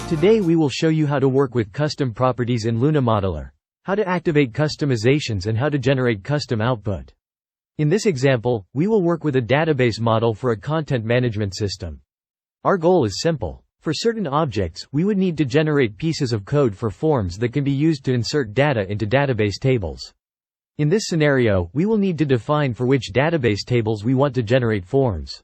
Today we will show you how to work with custom properties in Luna Modeler, how to activate customizations and how to generate custom output. In this example, we will work with a database model for a content management system. Our goal is simple. For certain objects, we would need to generate pieces of code for forms that can be used to insert data into database tables. In this scenario, we will need to define for which database tables we want to generate forms.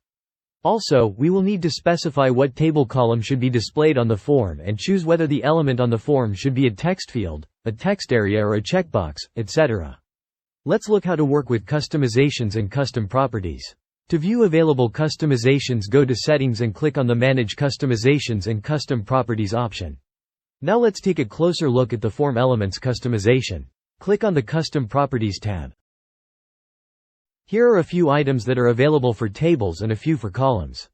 Also, we will need to specify what table column should be displayed on the form and choose whether the element on the form should be a text field, a text area or a checkbox, etc. Let's look how to work with customizations and custom properties. To view available customizations, go to Settings and click on the Manage Customizations and Custom Properties option. Now let's take a closer look at the form elements customization. Click on the Custom Properties tab. Here are a few items that are available for tables and a few for columns.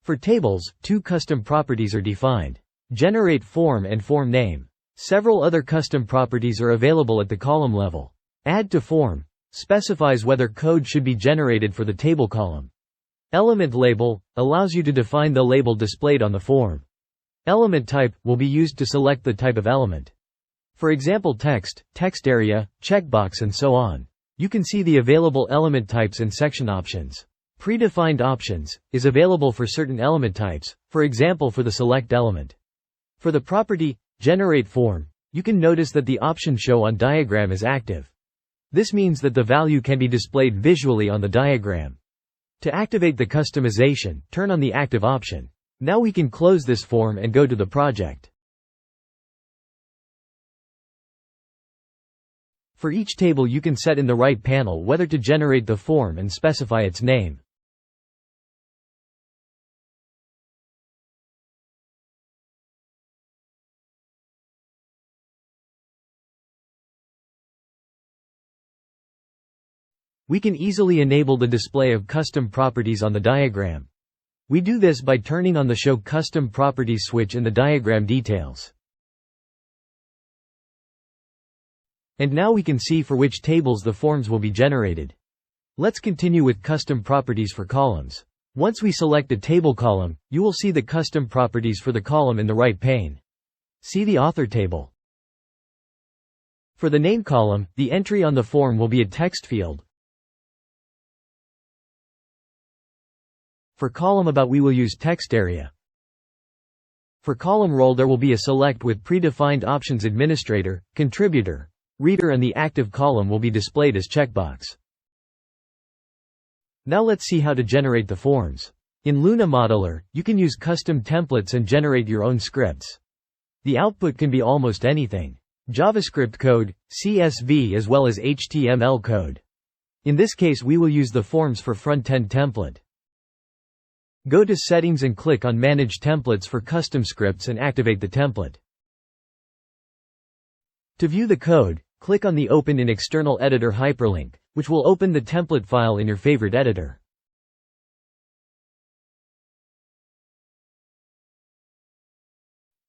For tables, two custom properties are defined: Generate Form and Form Name. Several other custom properties are available at the column level. Add to Form specifies whether code should be generated for the table column. Element Label allows you to define the label displayed on the form. Element Type will be used to select the type of element. For example, text, text area, checkbox and so on. You can see the available element types and section options. Predefined options is available for certain element types, for example for the select element. For the property Generate Form, you can notice that the option Show on Diagram is active. This means that the value can be displayed visually on the diagram. To activate the customization, turn on the Active option. Now we can close this form and go to the project. For each table you can set in the right panel whether to generate the form and specify its name. We can easily enable the display of custom properties on the diagram. We do this by turning on the Show Custom Properties switch in the diagram details. And now we can see for which tables the forms will be generated. Let's continue with custom properties for columns. Once we select a table column, you will see the custom properties for the column in the right pane. See the author table. For the name column, the entry on the form will be a text field. For column About we will use text area. For column role there will be a select with predefined options: Administrator, Contributor, Reader, and the active column will be displayed as checkbox. Now let's see how to generate the forms. In Luna Modeler, you can use custom templates and generate your own scripts. The output can be almost anything: JavaScript code, CSV as well as HTML code. In this case we will use the Forms for Front-End template. Go to Settings and click on Manage Templates for Custom Scripts and activate the template. To view the code, click on the Open in External Editor hyperlink, which will open the template file in your favorite editor.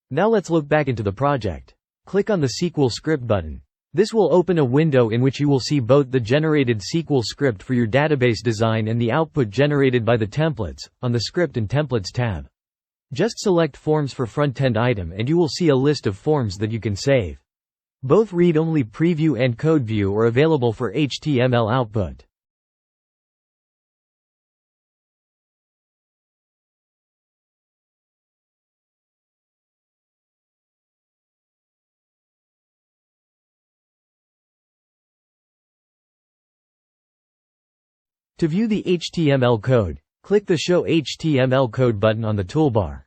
Now let's look back into the project. Click on the SQL script button. This will open a window in which you will see both the generated SQL script for your database design and the output generated by the templates, on the Script and Templates tab. Just select Forms for Front-End item and you will see a list of forms that you can save. Both read-only preview and code view are available for HTML output. To view the HTML code, click the Show HTML Code button on the toolbar.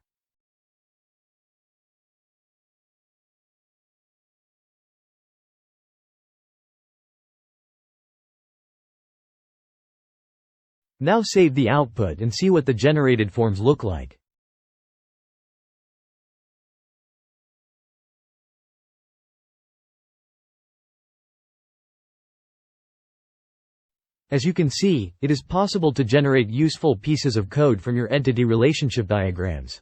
Now save the output and see what the generated forms look like. As you can see, it is possible to generate useful pieces of code from your entity relationship diagrams.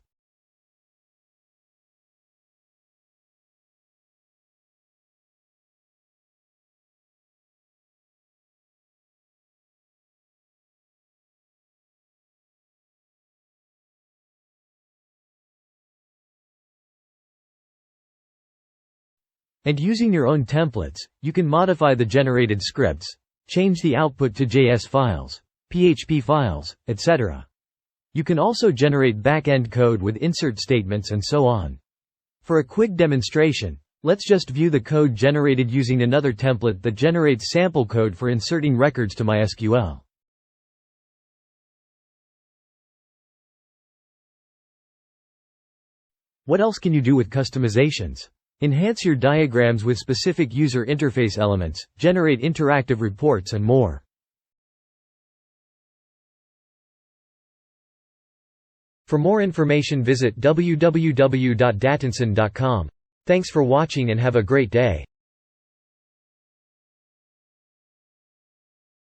And using your own templates, you can modify the generated scripts, change the output to JS files, PHP files, etc. You can also generate back-end code with insert statements and so on. For a quick demonstration, let's just view the code generated using another template that generates sample code for inserting records to MySQL. What else can you do with customizations? Enhance your diagrams with specific user interface elements, generate interactive reports and more. For more information visit www.datensen.com. Thanks for watching and have a great day.